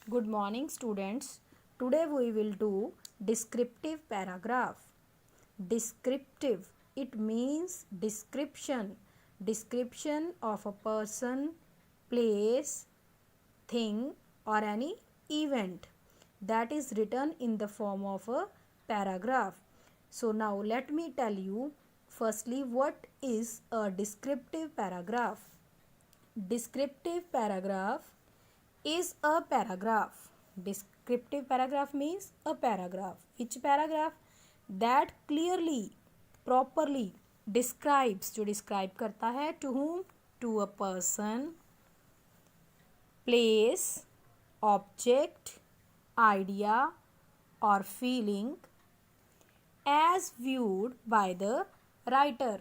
Good morning, students. Today we will do descriptive paragraph. Descriptive, it means description. Description of a person, place, thing, or any event that is written in the form of a paragraph. So now let me tell you firstly what is a descriptive paragraph. Descriptive paragraph is a paragraph. Descriptive paragraph means a paragraph. Which paragraph? That clearly, properly describes, जो describe करता है to whom? To a person, place, object, idea or feeling as viewed by the writer.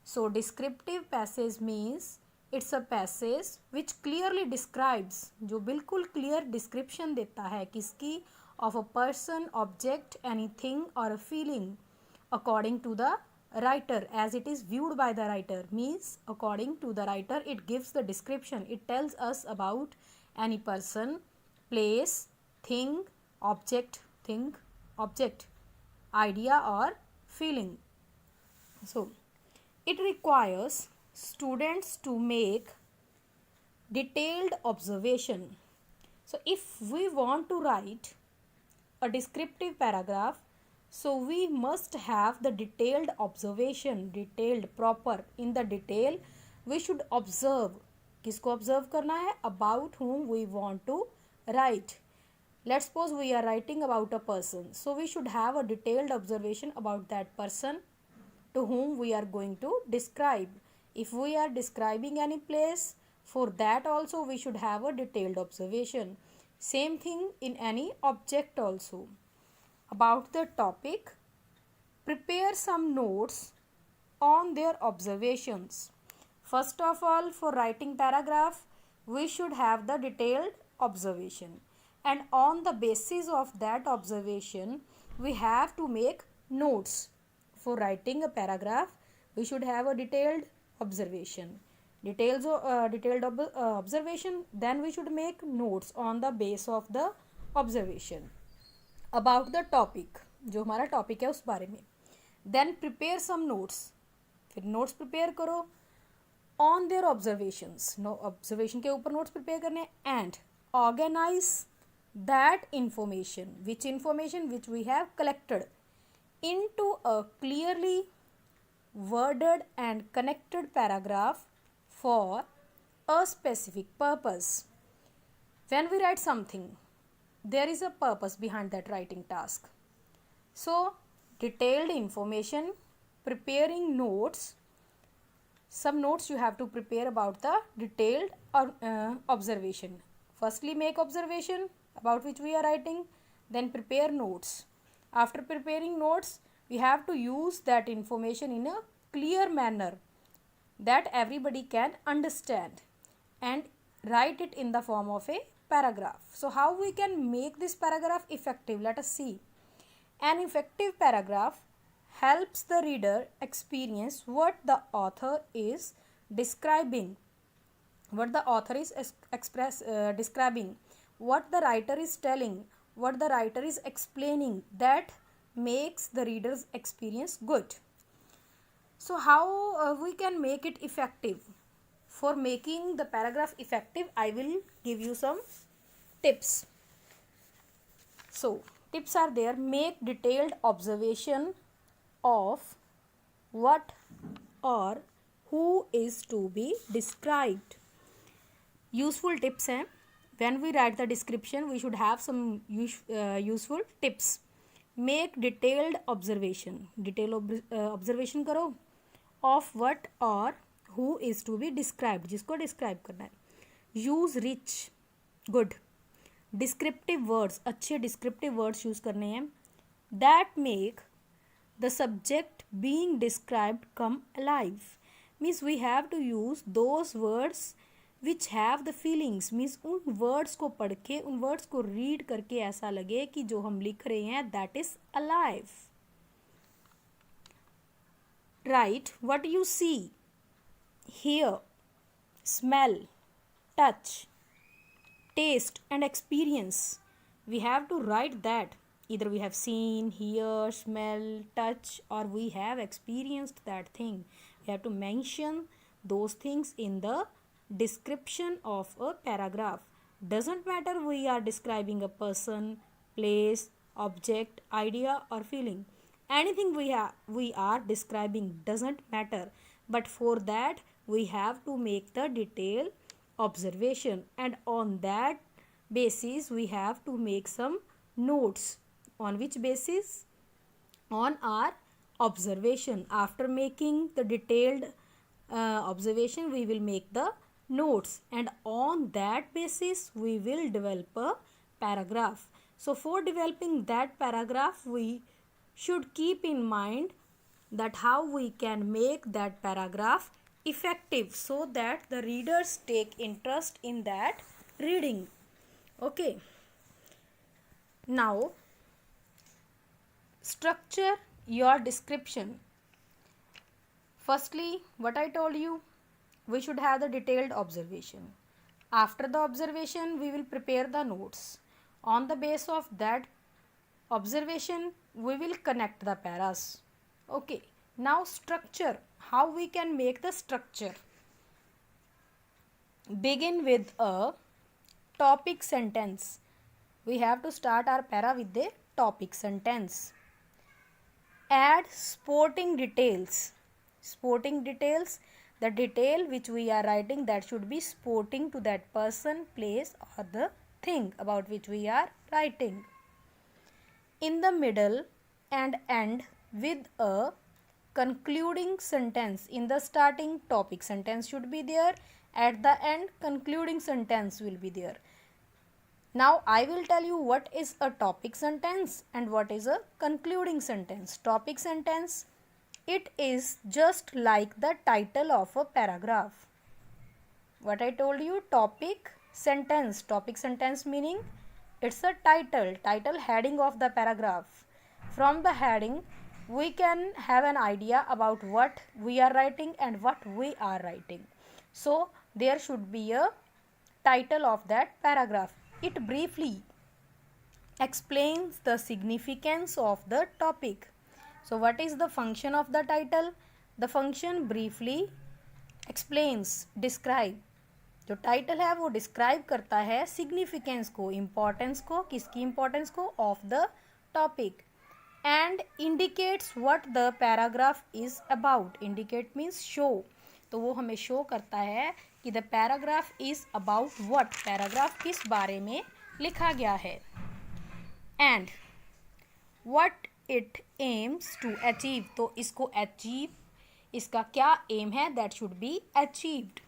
So descriptive passage means it's a passage which clearly describes, जो बिल्कुल clear description देता है किसकी? Of a person, object, anything or a feeling according to the writer, as it is viewed by the writer. Means according to the writer it gives the description. It tells us about any person, place, thing, object, idea or feeling. So it requires students to make detailed observation. So if we want to write a descriptive paragraph, so we must have the detailed observation, detailed, proper. In the detail we should observe. किसको observe करना है? About whom we want to write. Let's suppose we are writing about a person, so we should have a detailed observation about that person to whom we are going to describe. If we are describing any place, for that also we should have a detailed observation. Same thing in any object also. About the topic, prepare some notes on their observations. First of all, for writing paragraph, we should have the detailed observation, and on the basis of that observation we have to make notes. For writing a paragraph we should have a detailed observation, observation, then we should make notes on the base of the observation. About the topic, जो हमारा topic है उस बारे में. Then prepare some notes, फिर notes prepare करो on their observations. No, observation के ऊपर notes prepare करने. And organize that information, which we have collected, into a clearly worded and connected paragraph for a specific purpose. When we write something, there is a purpose behind that writing task. So detailed information, preparing notes. Some notes you have to prepare about the detailed observation. Firstly make observation about which we are writing, then prepare notes. After preparing notes, we have to use that information in a clear manner that everybody can understand and write it in the form of a paragraph. So how we can make this paragraph effective? Let us see. An effective paragraph helps the reader experience what the author is describing, what the author is describing, what the writer is telling, what the writer is explaining. That makes the reader's experience good. So how we can make it effective? For making the paragraph effective, I will give you some tips. So tips are there. Make detailed observation of what or who is to be described. Useful tips हैं. When we write the description, we should have some useful tips. Make detailed observation. Observation करो of what or who is to be described, जिसको describe करना है. Use rich, good, descriptive words. अच्छे descriptive words use करने हैं. That make the subject being described come alive. Means we have to use those words which have the feelings. Means उन words को पढ़ के, उन words को read करके ऐसा लगे कि जो हम लिख रहे हैं that is alive. Write what you see, hear, smell, touch, taste and experience. We have to write that. Either we have seen, hear, smell, touch, or we have experienced that thing. We have to mention those things in the description of a paragraph. Doesn't matter we are describing a person, place, object, idea, or feeling. Anything we are describing doesn't matter, but for that we have to make the detailed observation, and on that basis we have to make some notes. On which basis? On our observation. After making the detailed observation, we will make the notes, and on that basis we will develop a paragraph. So for developing that paragraph, we should keep in mind that how we can make that paragraph effective, so that the readers take interest in that reading. Okay. Now structure your description. Firstly, what I told you, we should have the detailed observation. After the observation, we will prepare the notes. On the basis of that observation, we will connect the paras. Okay. Now structure. How we can make the structure? Begin with a topic sentence. We have to start our para with the topic sentence. Add sporting details. Sporting details, the detail which we are writing, that should be sporting to that person, place, or the thing about which we are writing. In the middle and end with a concluding sentence. In the starting, topic sentence should be there. At the end, concluding sentence will be there. Now I will tell you what is a topic sentence and what is a concluding sentence. Topic sentence, it is just like the title of a paragraph. What I told you, topic sentence. Topic sentence meaning it's a title heading of the paragraph. From the heading, we can have an idea about what we are writing and what we are writing. So there should be a title of that paragraph. It briefly explains the significance of the topic. So what is the function of the title? The function briefly explains, describe. जो title है वो describe करता है significance को, importance को, किसकी importance को, of the topic, and indicates what the paragraph is about. Indicate means show. तो वो हमें शो करता है कि the paragraph is about what, paragraph किस बारे में लिखा गया है. And what it aims to achieve. तो इसको अचीव, इसका क्या एम है, that should be achieved.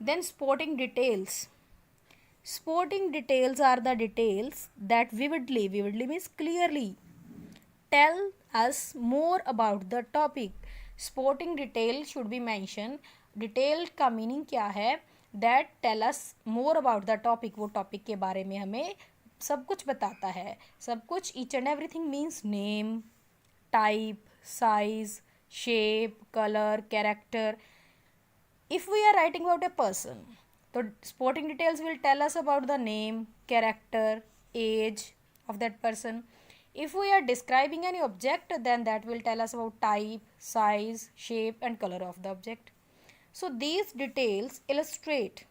Then sporting details. Sporting details are the details that vividly means clearly, tell us more about the topic. Sporting detail should be mentioned. Detail का meaning क्या है? That tell us more about the topic. वो topic के बारे में हमें सब कुछ बताता है. सब कुछ, each and everything means name, type, size, shape, color, character. If we are writing about a person, the sporting details will tell us about the name, character, age of that person. If we are describing any object, then that will tell us about type, size, shape and color of the object. So these details illustrate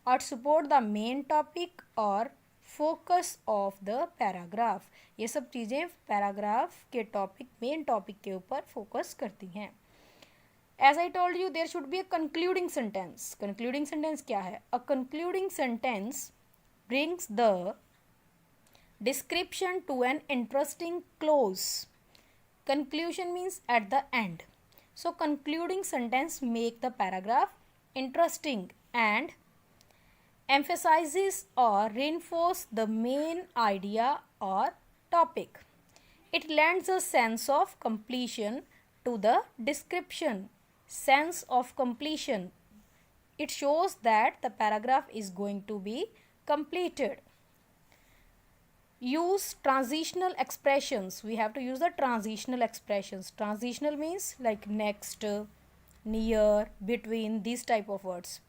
or support the main topic or focus of the paragraph. ये सब चीज़ें paragraph के topic, main topic के ऊपर focus करती हैं. As I told you, there should be a concluding sentence. Concluding sentence क्या है? A concluding sentence brings the description to an interesting close. Conclusion means at the end. So concluding sentence make the paragraph interesting and emphasizes or reinforce the main idea or topic. It lends a sense of completion to the description. Sense of completion. It shows that the paragraph is going to be completed. Use transitional expressions. We have to use the transitional expressions. Transitional means like next, near, between, these type of words.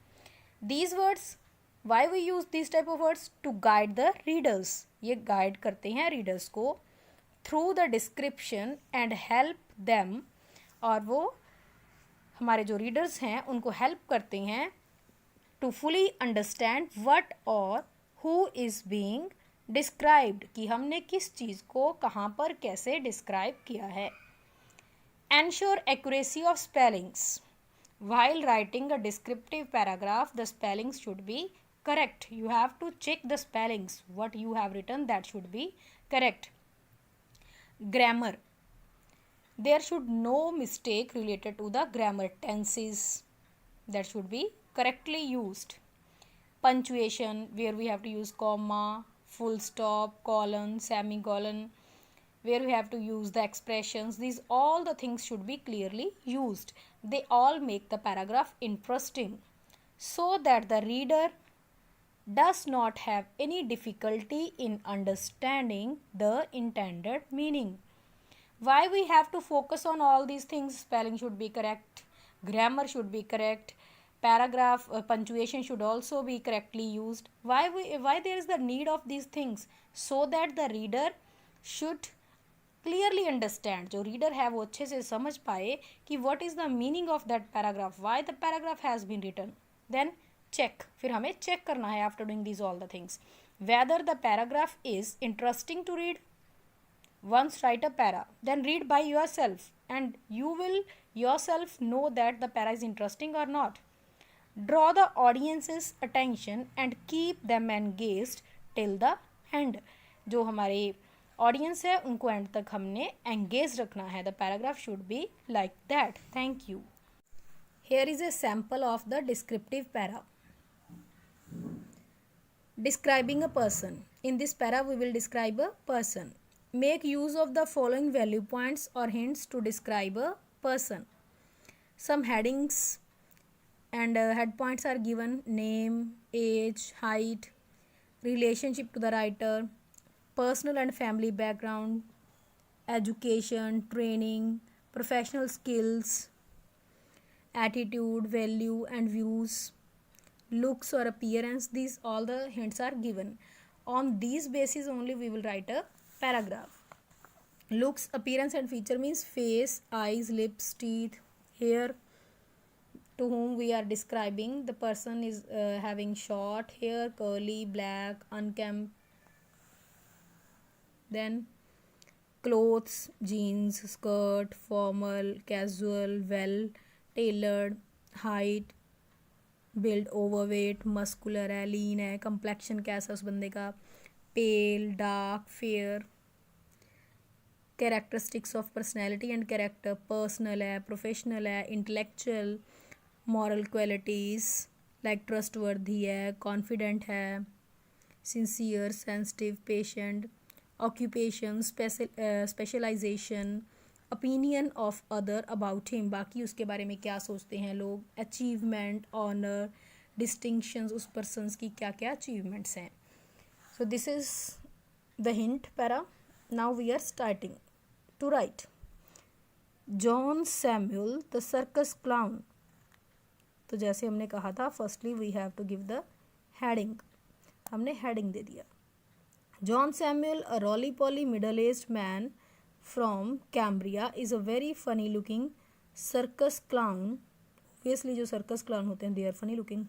These words why we use this type of words? To guide the readers, ये guide करते हैं readers को through the description and help them, और वो हमारे जो readers हैं उनको हेल्प करते हैं टू फुली अंडरस्टैंड वट और हु इज़ बीइंग डिस्क्राइब्ड, कि हमने किस चीज़ को कहाँ पर कैसे डिस्क्राइब किया है. Ensure accuracy of spellings. While writing a descriptive paragraph, the spellings should be correct. You have to check the spellings. What you have written, that should be correct. Grammar. There should no mistake related to the grammar. Tenses, that should be correctly used. Punctuation, where we have to use comma, full stop, colon, semicolon, where we have to use the expressions. These all the things should be clearly used. They all make the paragraph interesting so that the reader does not have any difficulty in understanding the intended meaning. Why we have to focus on all these things? Spelling should be correct, grammar should be correct, paragraph punctuation should also be correctly used. Why there is the need of these things? So that the reader should clearly understand, जो reader है वो अच्छे से समझ पाए कि what is the meaning of that paragraph, why the paragraph has been written. Then check, फिर हमें चेक करना है after doing these all the things whether the paragraph is interesting to read. Once write a para, then read by yourself and you will yourself know that the para is interesting और not. Draw the audiences attention and keep them engaged till the end. जो हमारे audience है उनको and तक हमने engage रखना है. The paragraph should be like that. Thank you. Here is a sample of the descriptive para. Describing a person. In this para we will describe a person. Make use of the following value points और hints to describe a person. Some headings and head points are given: name, age, height, relationship to the writer, personal and family background, education, training, professional skills, attitude, value and views, looks or appearance. These all the hints are given. On these basis only we will write a paragraph. Looks, appearance and feature means face, eyes, lips, teeth, hair. To whom we are describing, the person is having short hair, curly, black, unkempt. Then clothes, jeans, skirt, formal, casual, well tailored. Height, build, overweight, muscular है, lean है. complexion कैसा उस बंदे का, pale, dark, fair. characteristics of personality and character, personal है, professional है, intellectual, moral qualities like trustworthy है, confident है, sincere, sensitive, patient. occupation, specialization, opinion of other about him, बाकी उसके बारे में क्या सोचते हैं लोग. achievement, honor, distinctions, उस persons की क्या क्या achievements हैं. so this is the hint para. now we are starting to write. John Samuel the circus clown. तो जैसे हमने कहा था, firstly we have to give the heading. हमने हेडिंग दे दिया. John Samuel, a roly poly middle aged man from Cumbria, is a very funny looking circus clown. Obviously जो circus clown होते हैं they are funny looking.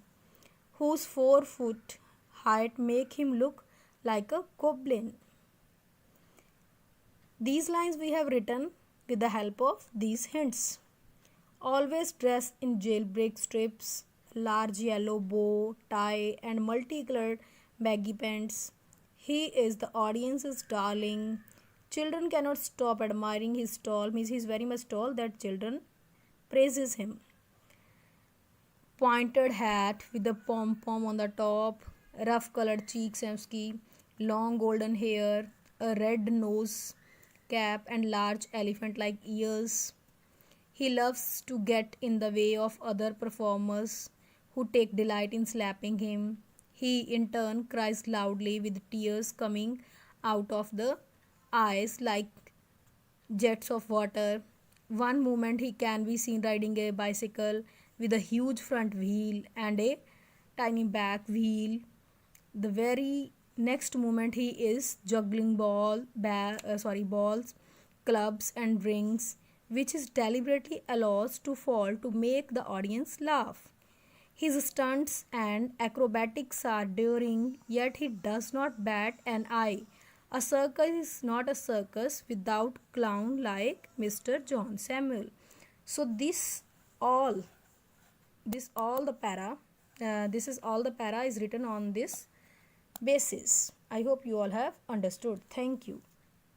Whose 4 foot height make him look like a goblin. These lines we have written with the help of these hints. Always dress in jailbreak strips, large yellow bow tie and multicolored baggy pants. He is the audience's darling. Children cannot stop admiring his tall, means he is very much tall that children praises him. Pointed hat with the pom-pom on the top, rough colored cheeks and ski, long golden hair, a red nose cap and large elephant-like ears. He loves to get in the way of other performers who take delight in slapping him. He in turn cries loudly with tears coming out of the eyes like jets of water. One moment he can be seen riding a bicycle with a huge front wheel and a tiny back wheel. The very next moment he is juggling balls, clubs and rings, which is deliberately allows to fall to make the audience laugh. His stunts and acrobatics are daring, yet he does not bat an eye. A circus is not a circus without clown like Mr. John Samuel. So all this all the para this is all the para is written on this basis. I hope you all have understood. Thank you.